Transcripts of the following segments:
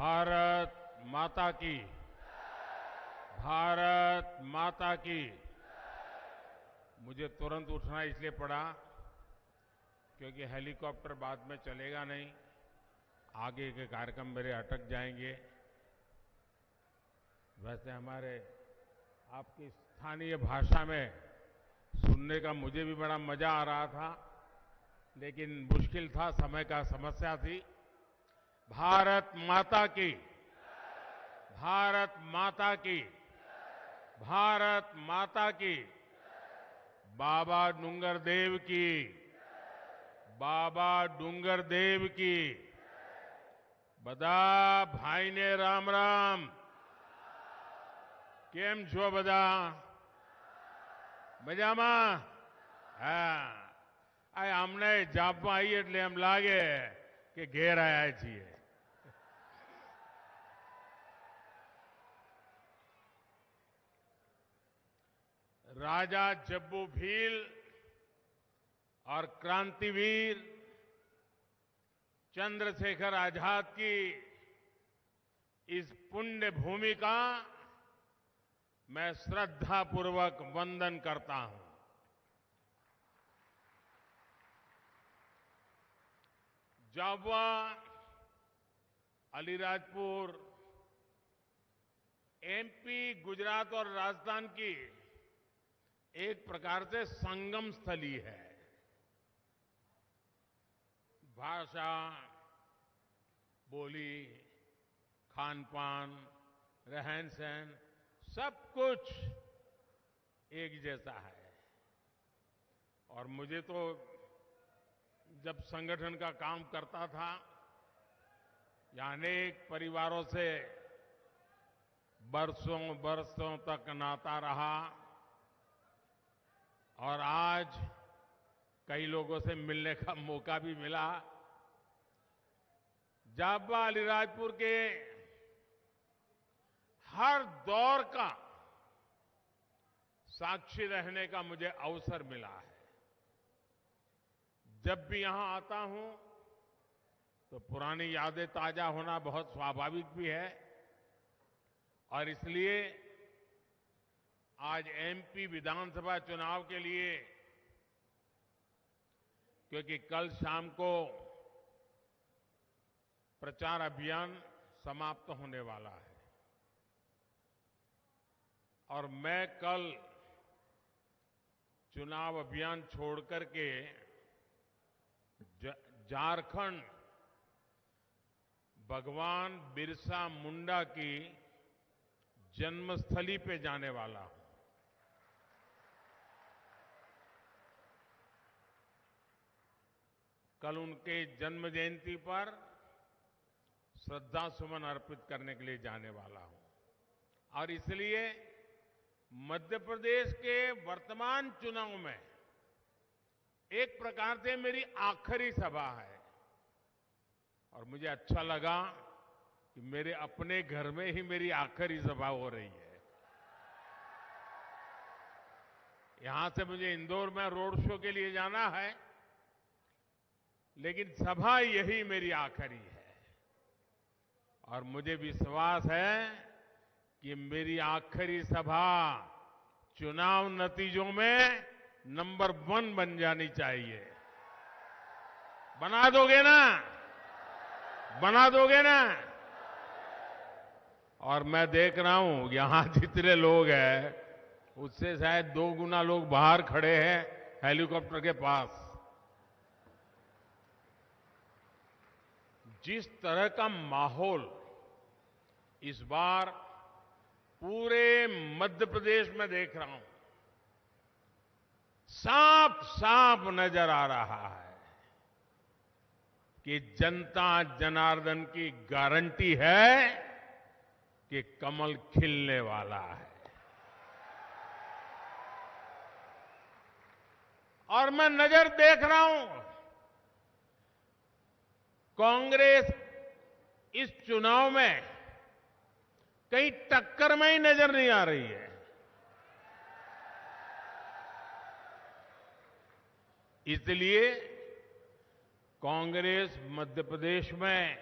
भारत माता की। भारत माता की। मुझे तुरंत उठना इसलिए पड़ा क्योंकि हेलीकॉप्टर बाद में चलेगा नहीं, आगे के कार्यक्रम मेरे अटक जाएंगे। वैसे हमारे आपकी स्थानीय भाषा में सुनने का मुझे भी बड़ा मजा आ रहा था, लेकिन मुश्किल था, समय का समस्या थी। भारत माता की। भारत माता की। भारत माता की। बाबा डूंगर देव की। बाबा डूंगर देव की। बदा भाई ने राम राम। केम छो बदा? મજામાં? હા, આ અમને જાપમાં આવી એટલે એમ લાગે કે ઘેર આવ્યા છીએ. राजा जब्बू भील और क्रांतिवीर चंद्रशेखर आजाद की इस पुण्य भूमि का मैं श्रद्धापूर्वक वंदन करता हूं। जाबुआ, अलीराजपुर, एमपी, गुजरात और राजस्थान की एक प्रकार से संगम स्थली है। भाषा, बोली, खान पान, रहन सहन सब कुछ एक जैसा है। और मुझे तो जब संगठन का काम करता था, या अनेक परिवारों से बरसों बरसों तक नाता रहा, और आज कई लोगों से मिलने का मौका भी मिला। जाबुआ अलीराजपुर के हर दौर का साक्षी रहने का मुझे अवसर मिला है। जब भी यहां आता हूं तो पुरानी यादें ताजा होना बहुत स्वाभाविक भी है, और इसलिए आज एमपी विधानसभा चुनाव के लिए, क्योंकि कल शाम को प्रचार अभियान समाप्त होने वाला है, और मैं कल चुनाव अभियान छोड़कर के झारखंड भगवान बिरसा मुंडा की जन्मस्थली पे जाने वाला हूं। कल उनके जन्म जयंती पर श्रद्धा सुमन अर्पित करने के लिए जाने वाला हूं, और इसलिए मध्य प्रदेश के वर्तमान चुनाव में एक प्रकार से मेरी आखिरी सभा है। और मुझे अच्छा लगा कि मेरे अपने घर में ही मेरी आखिरी सभा हो रही है। यहां से मुझे इंदौर में रोड शो के लिए जाना है, लेकिन सभा यही मेरी आखिरी है। और मुझे विश्वास है कि मेरी आखिरी सभा चुनाव नतीजों में नंबर 1 बन जानी चाहिए। बना दोगे ना? बना दोगे ना? और मैं देख रहा हूं यहां जितने लोग हैं उससे शायद 2 गुना लोग बाहर खड़े हैं हेलीकॉप्टर के पास। जिस तरह का माहौल इस बार पूरे मध्य प्रदेश में देख रहा हूं, साफ साफ नजर आ रहा है कि जनता जनार्दन की गारंटी है कि कमल खिलने वाला है। और मैं नजर देख रहा हूं, कांग्रेस इस चुनाव में कहीं टक्कर में ही नजर नहीं आ रही है। इसलिए कांग्रेस मध्य प्रदेश में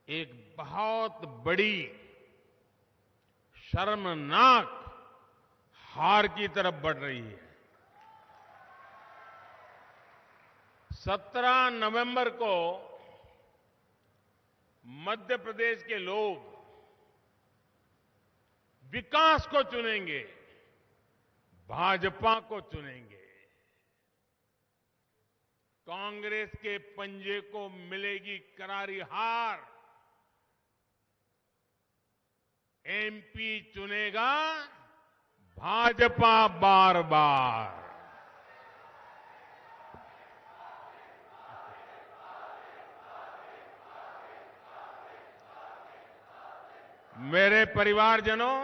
एक बहुत बड़ी शर्मनाक हार की तरफ बढ़ रही है। 17 नवंबर को मध्य प्रदेश के लोग विकास को चुनेंगे, भाजपा को चुनेंगे। कांग्रेस के पंजे को मिलेगी करारी हार। एमपी चुनेगा भाजपा बार बार। मेरे परिवारजनों,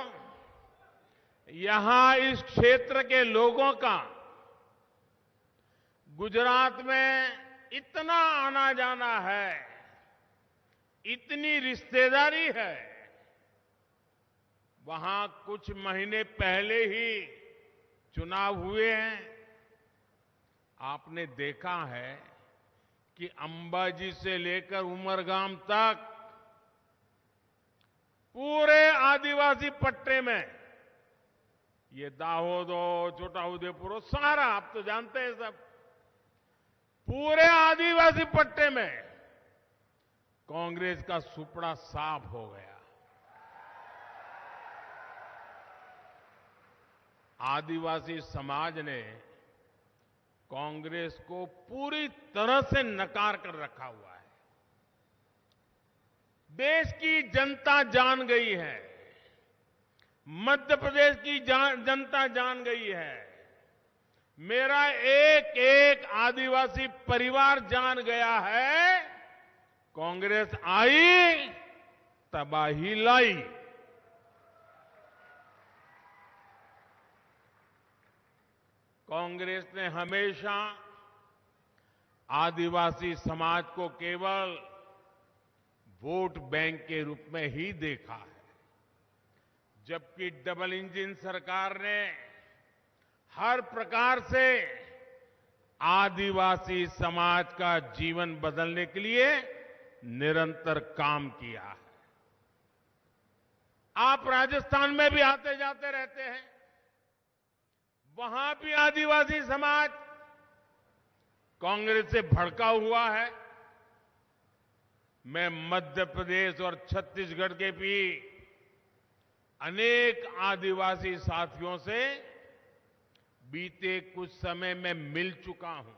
यहां इस क्षेत्र के लोगों का गुजरात में इतना आना जाना है, इतनी रिश्तेदारी है। वहां कुछ महीने पहले ही चुनाव हुए हैं। आपने देखा है कि अंबाजी से लेकर उमरगाम तक पूरे आदिवासी पट्टे में, ये दाहोद हो, छोटा उदेपुर हो, सारा आप तो जानते हैं सब, पूरे आदिवासी पट्टे में कांग्रेस का सुपड़ा साफ हो गया। आदिवासी समाज ने कांग्रेस को पूरी तरह से नकार कर रखा हुआ है। देश की जनता जान गई है, मध्य प्रदेश की जनता जान गई है, मेरा एक एक आदिवासी परिवार जान गया है, कांग्रेस आई तबाही लाई। कांग्रेस ने हमेशा आदिवासी समाज को केवल वोट बैंक के रूप में ही देखा है, जबकि डबल इंजन सरकार ने हर प्रकार से आदिवासी समाज का जीवन बदलने के लिए निरंतर काम किया है। आप राजस्थान में भी आते जाते रहते हैं, वहां भी आदिवासी समाज कांग्रेस से भड़का हुआ है। मैं मध्य प्रदेश और छत्तीसगढ़ के भी अनेक आदिवासी साथियों से बीते कुछ समय में मिल चुका हूं।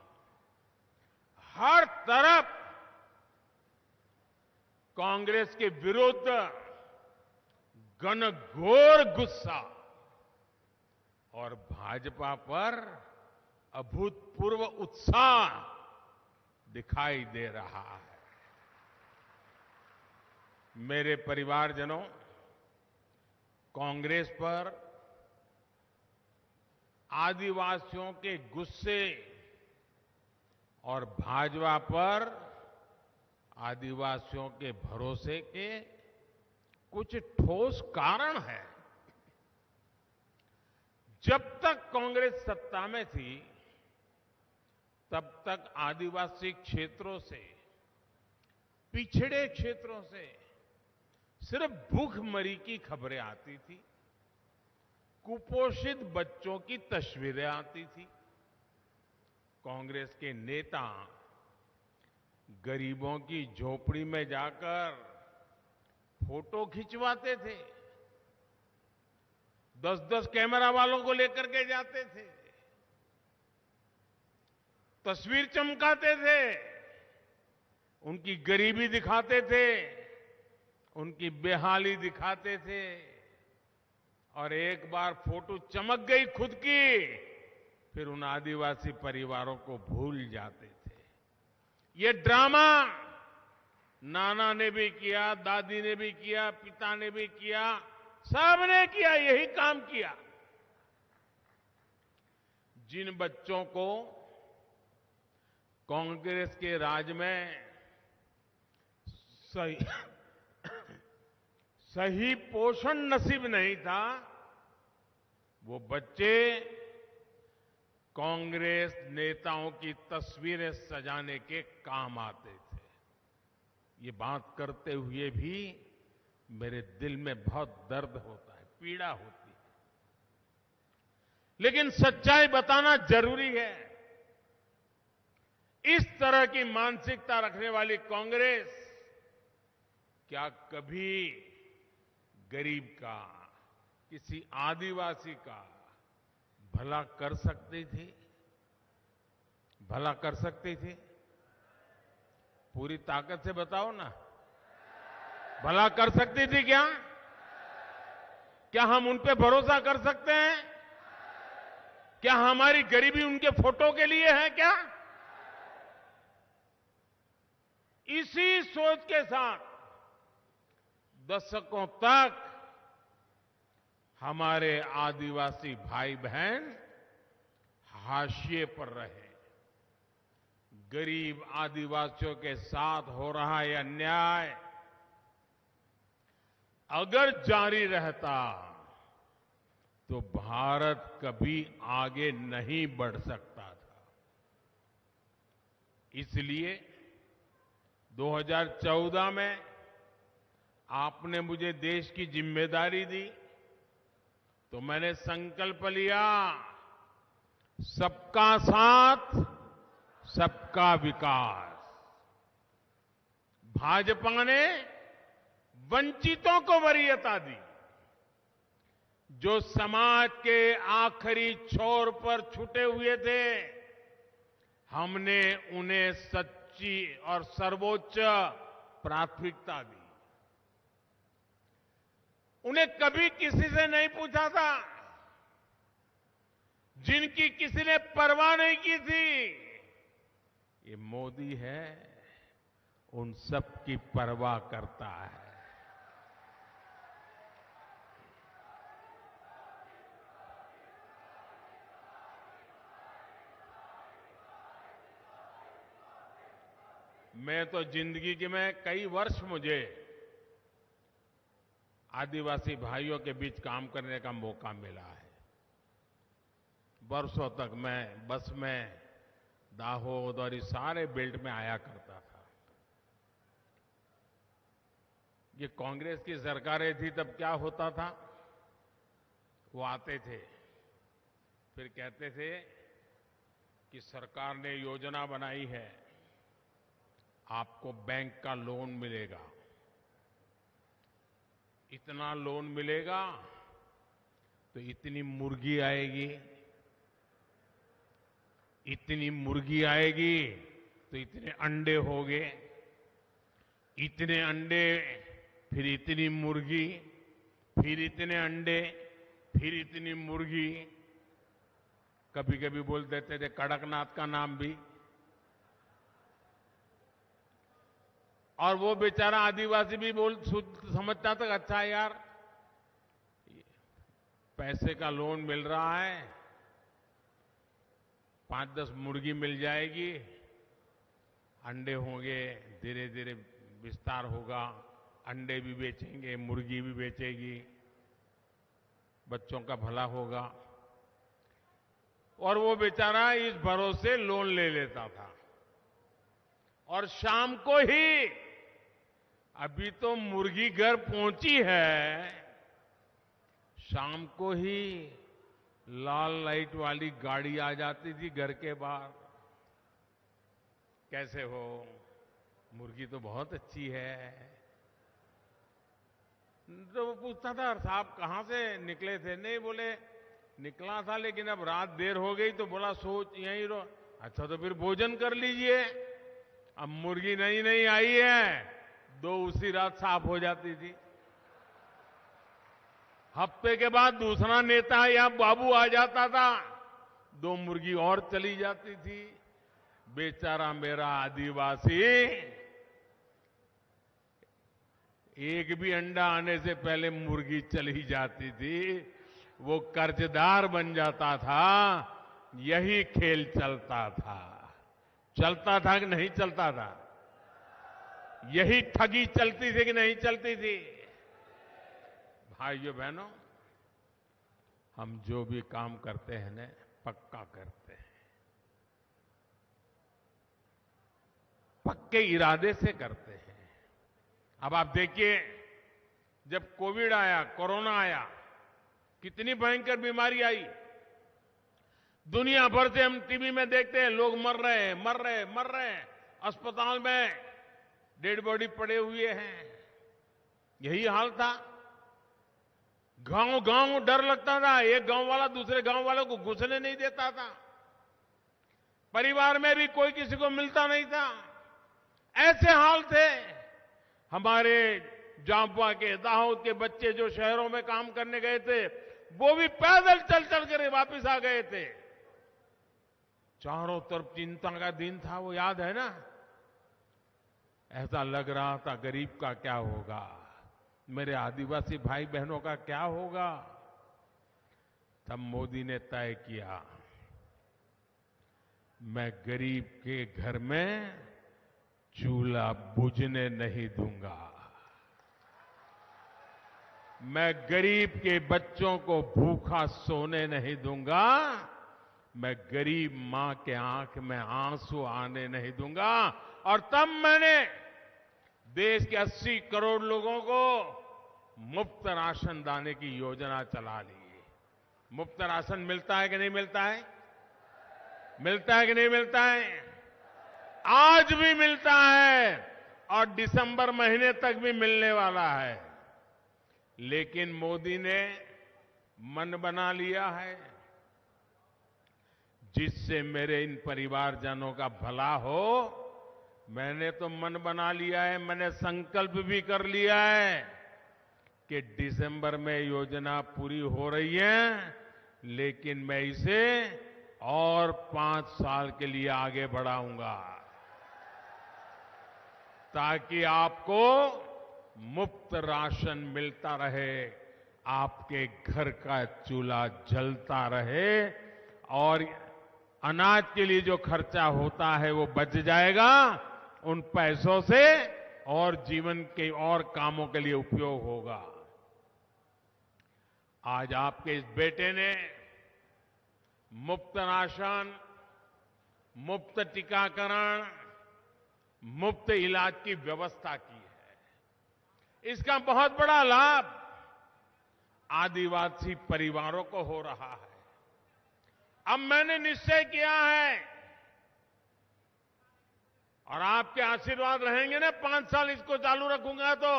हर तरफ कांग्रेस के विरुद्ध घनघोर गुस्सा और भाजपा पर अभूतपूर्व उत्साह दिखाई दे रहा है। मेरे परिवारजनों, कांग्रेस पर आदिवासियों के गुस्से और भाजपा पर आदिवासियों के भरोसे के कुछ ठोस कारण हैं। जब तक कांग्रेस सत्ता में थी, तब तक आदिवासी क्षेत्रों से, पिछड़े क्षेत्रों से सिर्फ भूखमरी की खबरें आती थी, कुपोषित बच्चों की तस्वीरें आती थी। कांग्रेस के नेता गरीबों की झोपड़ी में जाकर फोटो खिंचवाते थे, 10-10 कैमरा वालों को लेकर के जाते थे, तस्वीर चमकाते थे, उनकी गरीबी दिखाते थे, उनकी बेहाली दिखाते थे, और एक बार फोटो चमक गई खुद की, फिर उन आदिवासी परिवारों को भूल जाते थे। ये ड्रामा नाना ने भी किया, दादी ने भी किया, पिता ने भी किया, सबने किया, यही काम किया। जिन बच्चों को कांग्रेस के राज में सही पोषण नसीब नहीं था, वो बच्चे कांग्रेस नेताओं की तस्वीरें सजाने के काम आते थे। ये बात करते हुए भी मेरे दिल में बहुत दर्द होता है, पीड़ा होती है। लेकिन सच्चाई बताना जरूरी है। इस तरह की मानसिकता रखने वाली कांग्रेस क्या कभी गरीब का, किसी आदिवासी का भला कर सकती थी? भला कर सकती थी? पूरी ताकत से बताओ ना, भला कर सकती थी क्या? क्या हम उन पे भरोसा कर सकते हैं? क्या हमारी गरीबी उनके फोटो के लिए है क्या? इसी सोच के साथ दशकों तक हमारे आदिवासी भाई बहन हाशिए पर रहे। गरीब आदिवासियों के साथ हो रहा यह अन्याय अगर जारी रहता तो भारत कभी आगे नहीं बढ़ सकता था। इसलिए 2014 में आपने मुझे देश की जिम्मेदारी दी तो मैंने संकल्प लिया, सबका साथ, सबका विकास। भाजपा ने वंचितों को वरीयता दी। जो समाज के आखिरी छोर पर छूटे हुए थे, हमने उन्हें सच्ची और सर्वोच्च प्राथमिकता दी। उन्हें कभी किसी से नहीं पूछा था, जिनकी किसी ने परवाह नहीं की थी। ये मोदी है, उन सब की परवाह करता है। मैं तो जिंदगी के में कई वर्ष मुझे आदिवासी भाइयों के बीच काम करने का मौका मिला है। वर्षों तक मैं बस में दाहोद और इस सारे बेल्ट में आया करता था। ये कांग्रेस की सरकारें थी तब क्या होता था, वो आते थे, फिर कहते थे कि सरकार ने योजना बनाई है, आपको बैंक का लोन मिलेगा, इतना लोन मिलेगा तो इतनी मुर्गी आएगी, इतनी मुर्गी आएगी तो इतने अंडे होंगे, इतने अंडे, फिर इतनी मुर्गी, फिर इतने अंडे, फिर इतनी मुर्गी। कभी कभी बोल देते थे कड़कनाथ का नाम भी। और वो बेचारा आदिवासी भी समझता था अच्छा यार, पैसे का लोन मिल रहा है, 5-10 मुर्गी मिल जाएगी, अंडे होंगे, धीरे धीरे विस्तार होगा, अंडे भी बेचेंगे, मुर्गी भी बेचेगी, बच्चों का भला होगा। और वो बेचारा इस भरोसे लोन ले लेता था। और शाम को ही, अभी तो मुर्गी घर पहुंची है, शाम को ही लाल लाइट वाली गाड़ी आ जाती थी घर के बाहर। कैसे हो, मुर्गी तो बहुत अच्छी है। तो वो पूछता था साहब कहां से निकले थे? नहीं, बोले निकला था लेकिन अब रात देर हो गई तो बोला सोच यहीं रहो। अच्छा तो फिर भोजन कर लीजिए। अब मुर्गी नई नई आई है, 2 उसी रात साफ हो जाती थी। हफ्ते के बाद दूसरा नेता या बाबू आ जाता था, 2 मुर्गी और चली जाती थी। बेचारा मेरा आदिवासी एक भी अंडा आने से पहले मुर्गी चली जाती थी, वो कर्जदार बन जाता था। यही खेल चलता था। चलता था कि नहीं चलता था? यही ठगी चलती थी कि नहीं चलती थी? भाइयों बहनों, हम जो भी काम करते हैं ना, पक्का करते हैं, पक्के इरादे से करते हैं। अब आप देखिए, जब कोविड आया, कोरोना आया, कितनी भयंकर बीमारी आई। दुनिया भर से हम टीवी में देखते हैं, लोग मर रहे हैं, अस्पताल में डेड बॉडी पड़े हुए हैं। यही हाल था। गांव गांव डर लगता था, एक गांव वाला दूसरे गांव वालों को घुसने नहीं देता था। परिवार में भी कोई किसी को मिलता नहीं था। ऐसे हाल थे। हमारे जांबुआ के, दाहोद के बच्चे जो शहरों में काम करने गए थे, वो भी पैदल चल चल कर वापस आ गए थे। चारों तरफ चिंता का दिन था, वो याद है ना। ऐसा लग रहा था गरीब का क्या होगा, मेरे आदिवासी भाई बहनों का क्या होगा। तब मोदी ने तय किया, मैं गरीब के घर में चूल्हा बुझने नहीं दूंगा, मैं गरीब के बच्चों को भूखा सोने नहीं दूंगा, मैं गरीब मां के आंख में आंसू आने नहीं दूंगा। और तब मैंने देश के 80 करोड़ लोगों को मुफ्त राशन दाने की योजना चला ली। मुफ्त राशन मिलता है कि नहीं मिलता है? मिलता है कि नहीं मिलता है? आज भी मिलता है और दिसंबर महीने तक भी मिलने वाला है। लेकिन मोदी ने मन बना लिया है, जिससे मेरे इन परिवारजनों का भला हो। मैंने तो मन बना लिया है, मैंने संकल्प भी कर लिया है कि दिसंबर में योजना पूरी हो रही है, लेकिन मैं इसे और 5 साल के लिए आगे बढ़ाऊंगा, ताकि आपको मुफ्त राशन मिलता रहे, आपके घर का चूल्हा जलता रहे और अनाज के लिए जो खर्चा होता है वो बच जाएगा। उन पैसों से और जीवन के और कामों के लिए उपयोग होगा। आज आपके इस बेटे ने मुफ्त राशन, मुफ्त टीकाकरण, मुफ्त इलाज की व्यवस्था की है। इसका बहुत बड़ा लाभ आदिवासी परिवारों को हो रहा है। अब मैंने निश्चय किया है और आपके आशीर्वाद रहेंगे ना, 5 साल इसको चालू रखूंगा तो,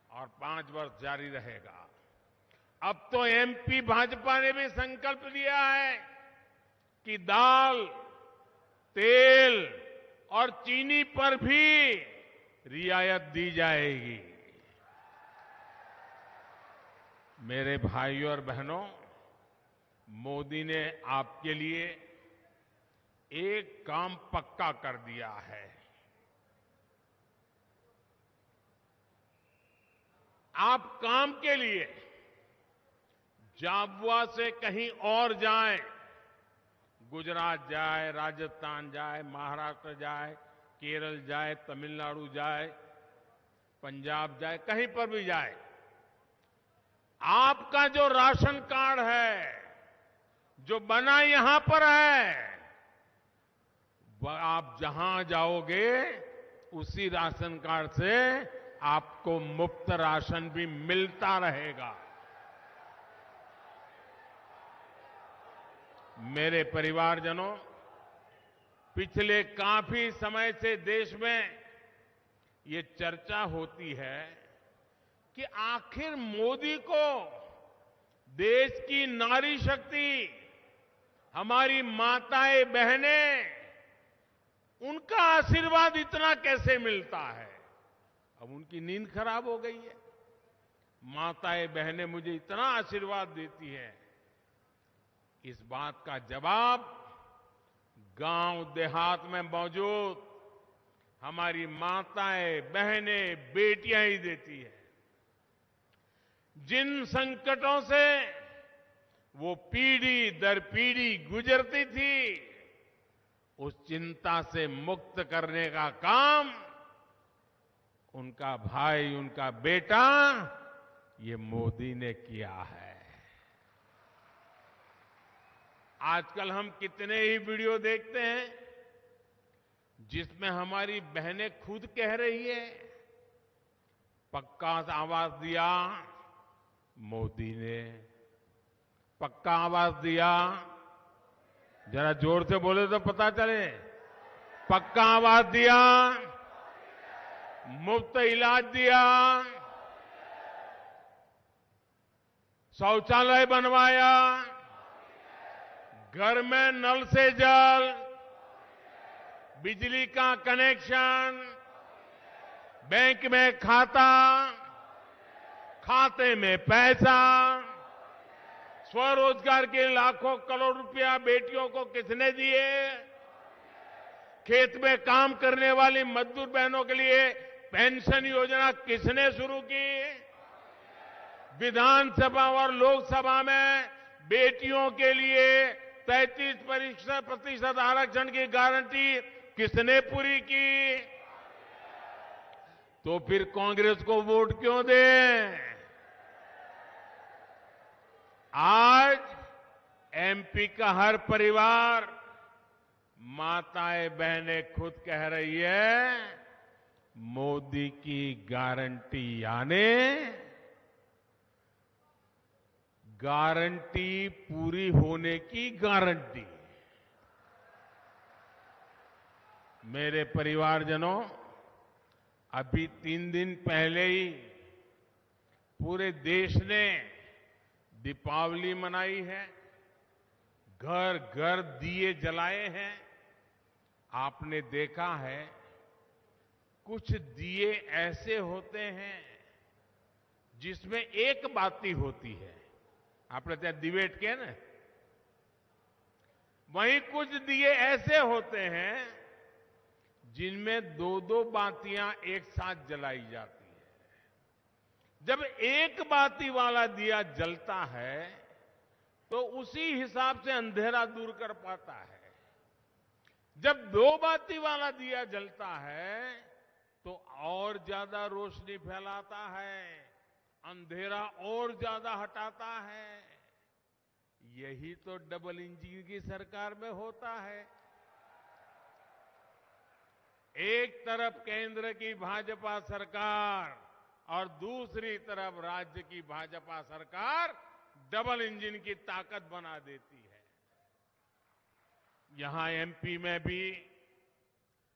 और 5 वर्ष जारी रहेगा। अब तो एमपी भाजपा ने भी संकल्प लिया है कि दाल, तेल और चीनी पर भी रियायत दी जाएगी। मेरे भाइयों और बहनों, मोदी ने आपके लिए एक काम पक्का कर दिया है। आप काम के लिए झाबुआ से कहीं और जाएं, गुजरात जाए, राजस्थान जाए, महाराष्ट्र जाए, केरल जाए, तमिलनाडु जाए, पंजाब जाए, कहीं पर भी जाए, आपका जो राशन कार्ड है, जो बना यहां पर है, वह आप जहां जाओगे उसी राशन कार्ड से आपको मुफ्त राशन भी मिलता रहेगा। मेरे परिवारजनों, पिछले काफी समय से देश में ये चर्चा होती है कि आखिर मोदी को देश की नारी शक्ति, हमारी माताएं बहनें, उनका आशीर्वाद इतना कैसे मिलता है। अब उनकी नींद खराब हो गई है। माताएं बहनें मुझे इतना आशीर्वाद देती हैं, इस बात का जवाब गांव देहात में मौजूद हमारी माताएं बहनें बेटियां ही देती हैं। जिन संकटों से वो पीढ़ी दर पीढ़ी गुजरती थी, उस चिंता से मुक्त करने का काम उनका भाई, उनका बेटा, ये मोदी ने किया है। आजकल हम कितने ही वीडियो देखते हैं जिसमें हमारी बहनें खुद कह रही है, पक्का आवाज दिया मोदी ने, पक्का आवाज दिया, जरा जोर से बोले तो पता चले, पक्का आवाज दिया, मुफ्त इलाज दिया, शौचालय बनवाया, घर में नल से जल, बिजली का कनेक्शन, बैंक में खाता, खाते में पैसा, स्वरोजगार के लाखों करोड़ रुपया बेटियों को किसने दिए, खेत में काम करने वाली मजदूर बहनों के लिए पेंशन योजना किसने शुरू की, विधानसभा और लोकसभा में बेटियों के लिए 33% आरक्षण की गारंटी किसने पूरी की। तो फिर कांग्रेस को वोट क्यों दें। आज एमपी का हर परिवार, माताएं बहनें खुद कह रही है, मोदी की गारंटी यानी गारंटी पूरी होने की गारंटी। मेरे परिवारजनों, अभी 3 दिन पहले ही पूरे देश ने दीपावली मनाई है, घर घर दिए जलाए हैं। आपने देखा है, कुछ दिए ऐसे होते हैं जिसमें एक बाती होती है, आपने त्या दिवेट के ना, वहीं कुछ दिए ऐसे होते हैं जिनमें 2-2 बातियां एक साथ जलाई जाती है। जब एक बाती वाला दिया जलता है तो उसी हिसाब से अंधेरा दूर कर पाता है। जब 2 बाती वाला दिया जलता है तो और ज्यादा रोशनी फैलाता है, अंधेरा और ज्यादा हटाता है। यही तो डबल इंजन की सरकार में होता है। एक तरफ केंद्र की भाजपा सरकार और दूसरी तरफ राज्य की भाजपा सरकार डबल इंजन की ताकत बना देती है। यहां एमपी में भी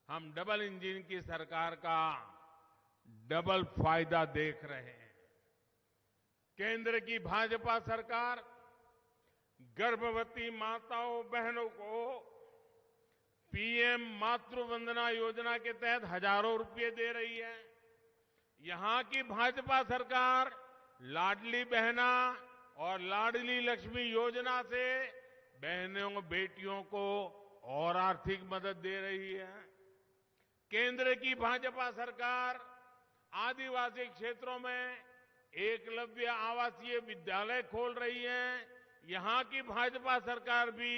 हम डबल इंजन की सरकार का डबल फायदा देख रहे हैं। केंद्र की भाजपा सरकार गर्भवती माताओं बहनों को पीएम मातृ वंदना योजना के तहत हजारों रुपए दे रही है। यहां की भाजपा सरकार लाडली बहना और लाडली लक्ष्मी योजना से बहनों बेटियों को और आर्थिक मदद दे रही है। केंद्र की भाजपा सरकार आदिवासी क्षेत्रों में एकलव्य आवासीय विद्यालय खोल रही है। यहां की भाजपा सरकार भी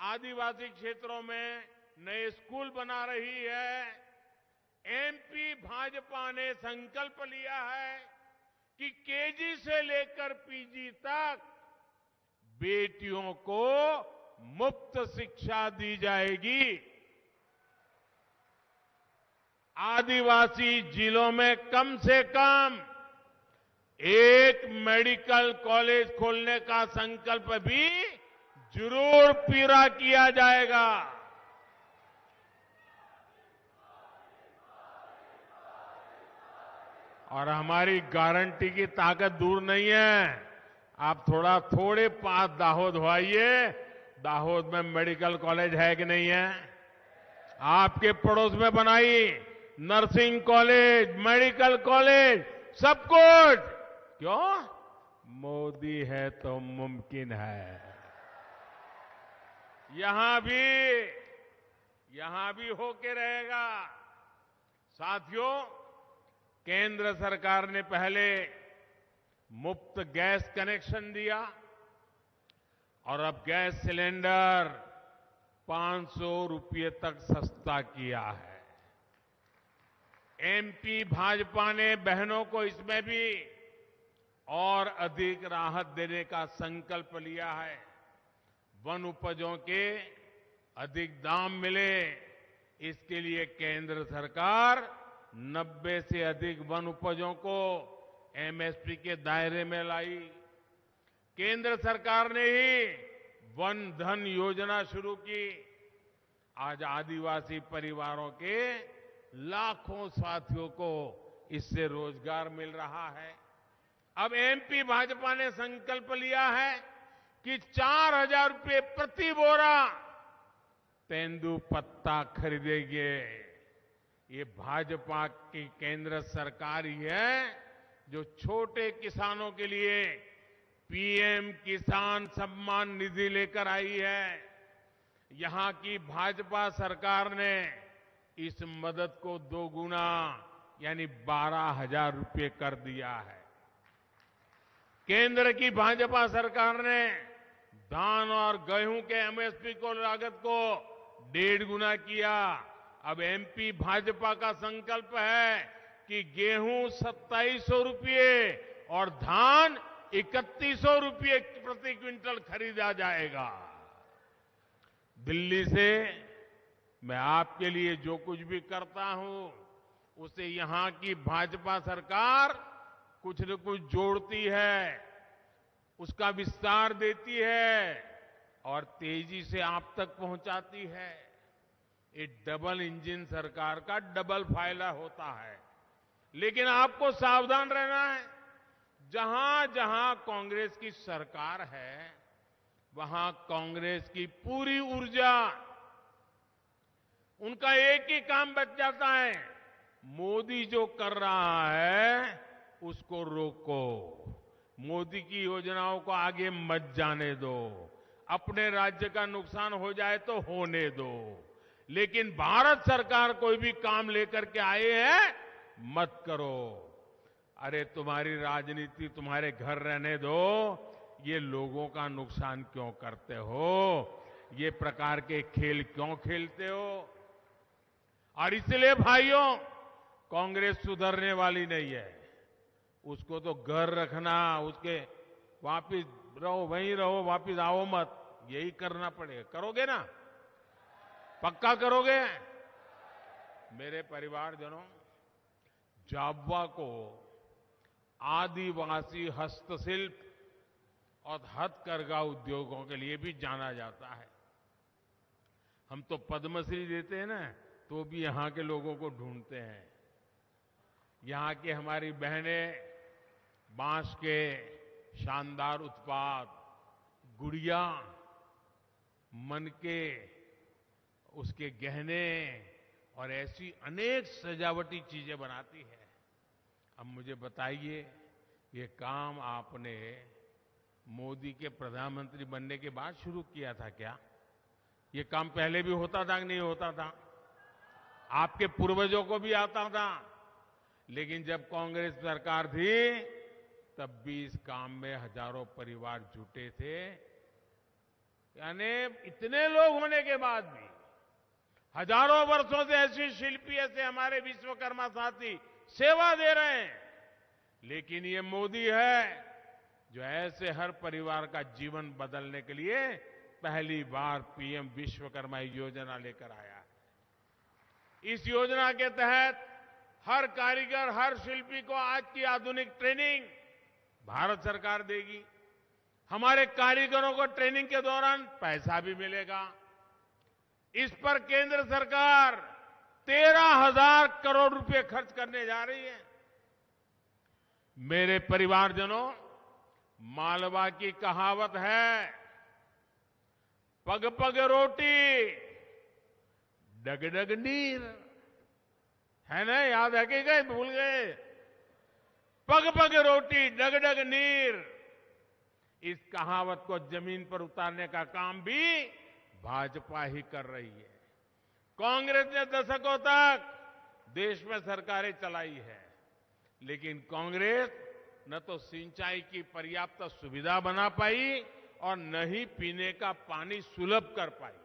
आदिवासी क्षेत्रों में नए स्कूल बना रही है। एमपी भाजपा ने संकल्प लिया है कि केजी से लेकर पीजी तक बेटियों को मुफ्त शिक्षा दी जाएगी। आदिवासी जिलों में कम से कम एक मेडिकल कॉलेज खोलने का संकल्प भी जरूर पूरा किया जाएगा। और हमारी गारंटी की ताकत दूर नहीं है। आप थोड़े पास दाहोद हो आइए, दाहोद में मेडिकल कॉलेज है कि नहीं है? आपके पड़ोस में बनाई नर्सिंग कॉलेज, मेडिकल कॉलेज, सब कुछ। क्यों? मोदी है तो मुमकिन है। यहां भी होके रहेगा। साथियों, केंद्र सरकार ने पहले मुफ्त गैस कनेक्शन दिया और अब गैस सिलेंडर 500 रुपये तक सस्ता किया है। एमपी भाजपा ने बहनों को इसमें भी और अधिक राहत देने का संकल्प लिया है। वन उपजों के अधिक दाम मिले, इसके लिए केंद्र सरकार 90 से अधिक वन उपजों को एमएसपी के दायरे में लाई। केंद्र सरकार ने ही वन धन योजना शुरू की। आज आदिवासी परिवारों के लाखों साथियों को इससे रोजगार मिल रहा है। अब एमपी भाजपा ने संकल्प लिया है कि 4,000 रुपये प्रति बोरा तेंदुपत्ता खरीदेंगे। ये भाजपा की केंद्र सरकार ही है जो छोटे किसानों के लिए पीएम किसान सम्मान निधि लेकर आई है। यहां की भाजपा सरकार ने इस मदद को 2 गुना यानी 12,000 रुपये कर दिया है। केंद्र की भाजपा सरकार ने धान और गेहूं के एमएसपी को लागत को 1.5 गुना किया। अब एमपी भाजपा का संकल्प है कि गेहूं 2700 रुपये और धान 3100 रुपये प्रति क्विंटल खरीदा जाएगा। दिल्ली से मैं आपके लिए जो कुछ भी करता हूं उसे यहां की भाजपा सरकार कुछ न कुछ जोड़ती है, उसका विस्तार देती है और तेजी से आप तक पहुंचाती है। ये डबल इंजन सरकार का डबल फायदा होता है। लेकिन आपको सावधान रहना है। जहां जहां कांग्रेस की सरकार है वहां कांग्रेस की पूरी ऊर्जा, उनका एक ही काम बच जाता है, मोदी जो कर रहा है उसको रोको, मोदी की योजनाओं को आगे मत जाने दो, अपने राज्य का नुकसान हो जाए तो होने दो, लेकिन भारत सरकार कोई भी काम लेकर के आए हैं मत करो। अरे तुम्हारी राजनीति तुम्हारे घर रहने दो, ये लोगों का नुकसान क्यों करते हो, ये प्रकार के खेल क्यों खेलते हो। और इसलिए भाइयों, कांग्रेस सुधरने वाली नहीं है। उसको तो घर रखना, उसके वापिस रहो, वहीं रहो, वापिस आओ मत, यही करना पड़ेगा। करोगे ना? पक्का करोगे? मेरे परिवारजनों, जाबवा को आदिवासी हस्तशिल्प और हथकरघा उद्योगों के लिए भी जाना जाता है। हम तो पद्मश्री देते हैं ना, तो भी यहां के लोगों को ढूंढते हैं। यहां की हमारी बहनें बांस के शानदार उत्पाद, गुड़िया, मनके, उसके गहने और ऐसी अनेक सजावटी चीजें बनाती है। अब मुझे बताइए, ये काम आपने मोदी के प्रधानमंत्री बनने के बाद शुरू किया था क्या? ये काम पहले भी होता था कि नहीं होता था? आपके पूर्वजों को भी आता था, लेकिन जब कांग्रेस सरकार थी तब भी इस काम में हजारों परिवार जुटे थे। यानी इतने लोग होने के बाद भी हजारों वर्षों से ऐसी शिल्पी, ऐसे हमारे विश्वकर्मा साथी सेवा दे रहे हैं। लेकिन ये मोदी है जो ऐसे हर परिवार का जीवन बदलने के लिए पहली बार पीएम विश्वकर्मा योजना लेकर आया है। इस योजना के तहत हर कारीगर, हर शिल्पी को आज की आधुनिक ट्रेनिंग भारत सरकार देगी। हमारे कारीगरों को ट्रेनिंग के दौरान पैसा भी मिलेगा। इस पर केंद्र सरकार 13,000 करोड़ रुपए खर्च करने जा रही है। मेरे परिवारजनों, मालवा की कहावत है, पग पग रोटी डग डग नीर, है ना? याद है कि गए, भूल गए? पग पग रोटी डग डग नीर। इस कहावत को जमीन पर उतारने का काम भी भाजपा ही कर रही है। कांग्रेस ने दशकों तक देश में सरकारें चलाई है, लेकिन कांग्रेस न तो सिंचाई की पर्याप्त सुविधा बना पाई और न ही पीने का पानी सुलभ कर पाई।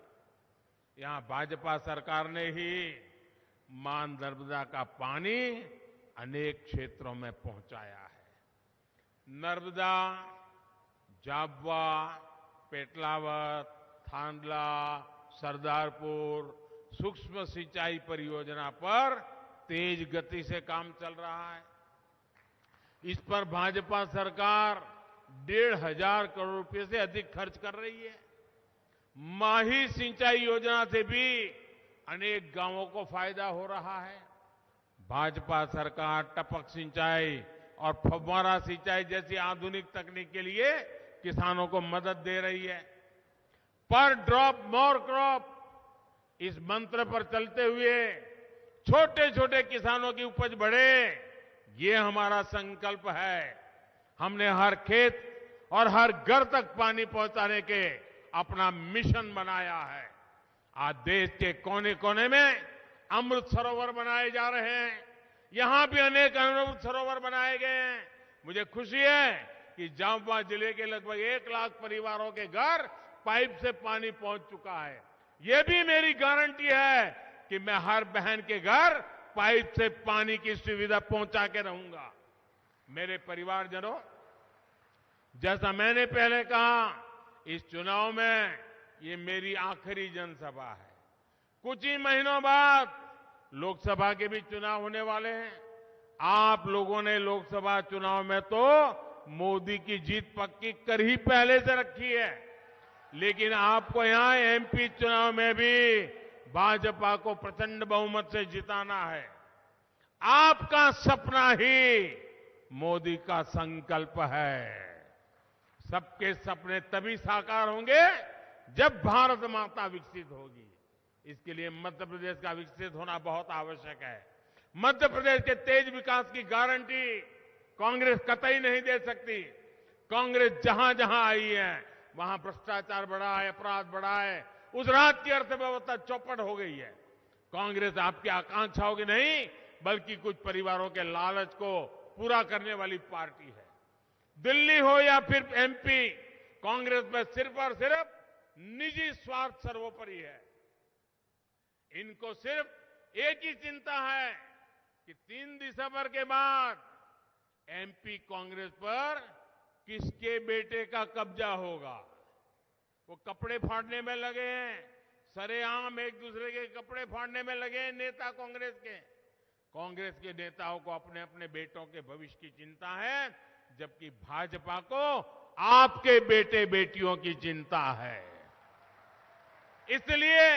यहां भाजपा सरकार ने ही मां नर्मदा का पानी अनेक क्षेत्रों में पहुंचाया है। नर्मदा, जाबवा, पेटलावत, थांदला, सरदारपुर, सूक्ष्म सिंचाई परियोजना पर तेज गति से काम चल रहा है। इस पर भाजपा सरकार 1,500 करोड़ रुपए से अधिक खर्च कर रही है। माही सिंचाई योजना से भी अनेक गांवों को फायदा हो रहा है। भाजपा सरकार टपक सिंचाई और फव्वारा सिंचाई जैसी आधुनिक तकनीक के लिए किसानों को मदद दे रही है। पर ड्रॉप मोर क्रॉप, इस मंत्र पर चलते हुए छोटे छोटे किसानों की उपज बढ़े, ये हमारा संकल्प है। हमने हर खेत और हर घर तक पानी पहुंचाने के अपना मिशन बनाया है। आज देश के कोने कोने में अमृत सरोवर बनाए जा रहे हैं। यहां भी अनेक अमृत सरोवर बनाए गए हैं। मुझे खुशी है कि झाबुआ जिले के लगभग 1 लाख परिवारों के घर पाइप से पानी पहुंच चुका है। यह भी मेरी गारंटी है कि मैं हर बहन के घर पाइप से पानी की सुविधा पहुंचा के रहूंगा। मेरे परिवारजनों, जैसा मैंने पहले कहा, इस चुनाव में ये मेरी आखिरी जनसभा है। कुछ ही महीनों बाद लोकसभा के भी चुनाव होने वाले हैं। आप लोगों ने लोकसभा चुनाव में तो मोदी की जीत पक्की कर ही पहले से रखी है, लेकिन आपको यहां एमपी चुनाव में भी भाजपा को प्रचंड बहुमत से जिताना है। आपका सपना ही मोदी का संकल्प है। सबके सपने तभी साकार होंगे जब भारत माता विकसित होगी। इसके लिए मध्य प्रदेश का विकसित होना बहुत आवश्यक है। मध्य प्रदेश के तेज विकास की गारंटी कांग्रेस कतई नहीं दे सकती। कांग्रेस जहां जहां आई है वहां भ्रष्टाचार बढ़ा है, अपराध बढ़ा है, उस राज्य की अर्थव्यवस्था चौपट हो गई है। कांग्रेस आपकी आकांक्षाओं की नहीं, बल्कि कुछ परिवारों के लालच को पूरा करने वाली पार्टी है। दिल्ली हो या फिर एमपी, कांग्रेस में सिर्फ और सिर्फ निजी स्वार्थ सर्वोपरि है। इनको सिर्फ एक ही चिंता है कि 3 दिसंबर के बाद एमपी कांग्रेस पर किसके बेटे का कब्जा होगा। वो कपड़े फाड़ने में लगे हैं, सरेआम एक दूसरे के कपड़े फाड़ने में लगे हैं नेता कांग्रेस के। कांग्रेस के नेताओं को अपने अपने बेटों के भविष्य की चिंता है, जबकि भाजपा को आपके बेटे बेटियों की चिंता है। इसलिए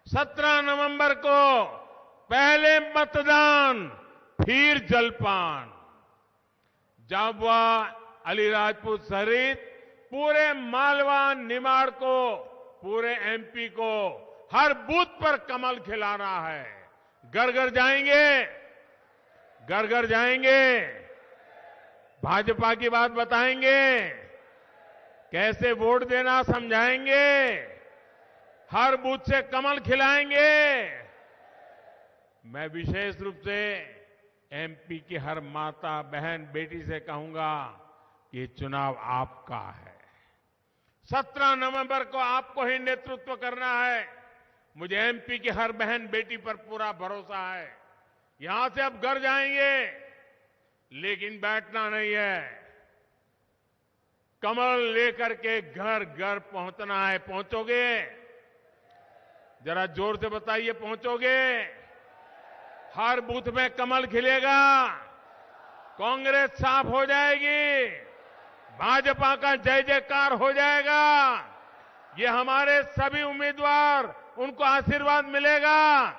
17 नवंबर को पहले मतदान, फिर जलपान। झाबुआ, अलीराजपुर सहित पूरे मालवा, निमाड़ को, पूरे एमपी को हर बूथ पर कमल खिलाना है। घर घर जाएंगे, घर घर जाएंगे, भाजपा की बात बताएंगे, कैसे वोट देना समझाएंगे, हर बूथ से कमल खिलाएंगे। मैं विशेष रूप से एमपी की हर माता, बहन, बेटी से कहूंगा कि ये चुनाव आपका है। 17 नवंबर को आपको ही नेतृत्व करना है। मुझे एमपी की हर बहन बेटी पर पूरा भरोसा है। यहां से अब घर जाएंगे, लेकिन बैठना नहीं है। कमल लेकर के घर घर पहुंचना है। पहुंचोगे? जरा जोर से बताइए, पहुंचोगे? हर बूथ में कमल खिलेगा, कांग्रेस साफ हो जाएगी, भाजपा का जय जयकार हो जाएगा। ये हमारे सभी उम्मीदवार, उनको आशीर्वाद मिलेगा,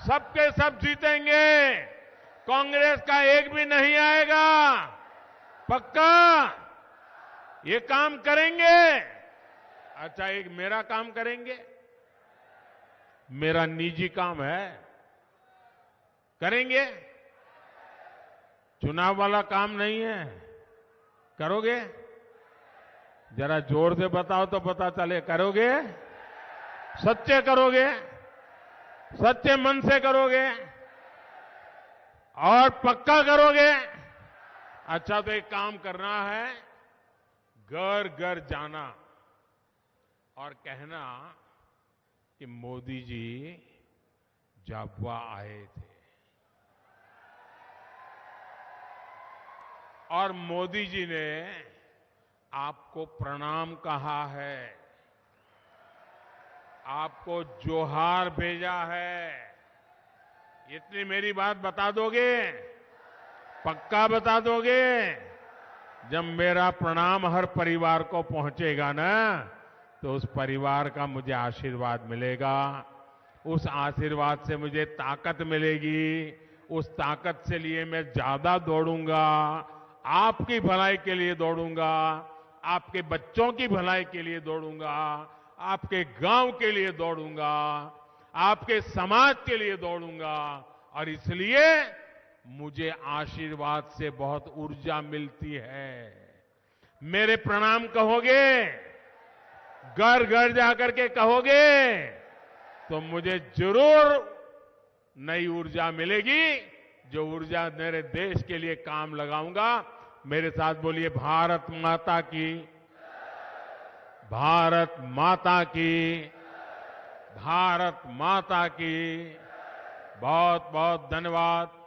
सबके सब जीतेंगे, कांग्रेस का एक भी नहीं आएगा। पक्का ये काम करेंगे? अच्छा, एक मेरा काम करेंगे, मेरा निजी काम है, करेंगे? चुनाव वाला काम नहीं है, करोगे? जरा जोर से बताओ तो पता चले। करोगे? सच्चे करोगे? सच्चे मन से करोगे? और पक्का करोगे? अच्छा, तो एक काम करना है, घर घर जाना और कहना कि मोदी जी झाबुआ आए थे और मोदी जी ने आपको प्रणाम कहा है। आपको जोहार भेजा है। इतनी मेरी बात बता दोगे? पक्का बता दोगे? जब मेरा प्रणाम हर परिवार को पहुंचेगा ना, तो उस परिवार का मुझे आशीर्वाद मिलेगा। उस आशीर्वाद से मुझे ताकत मिलेगी। उस ताकत से लिए मैं ज्यादा दौड़ूंगा, आपकी भलाई के लिए दौड़ूंगा, आपके बच्चों की भलाई के लिए दौड़ूंगा, आपके गांव के लिए दौड़ूंगा, आपके समाज के लिए दौड़ूंगा। और इसलिए मुझे आशीर्वाद से बहुत ऊर्जा मिलती है। मेरे प्रणाम कहोगे, घर घर जाकर के कहोगे, तो मुझे जरूर नई ऊर्जा मिलेगी, जो ऊर्जा मेरे देश के लिए काम लगाऊंगा। मेरे साथ बोलिए, भारत माता की, भारत माता की, भारत माता की। बहुत बहुत धन्यवाद।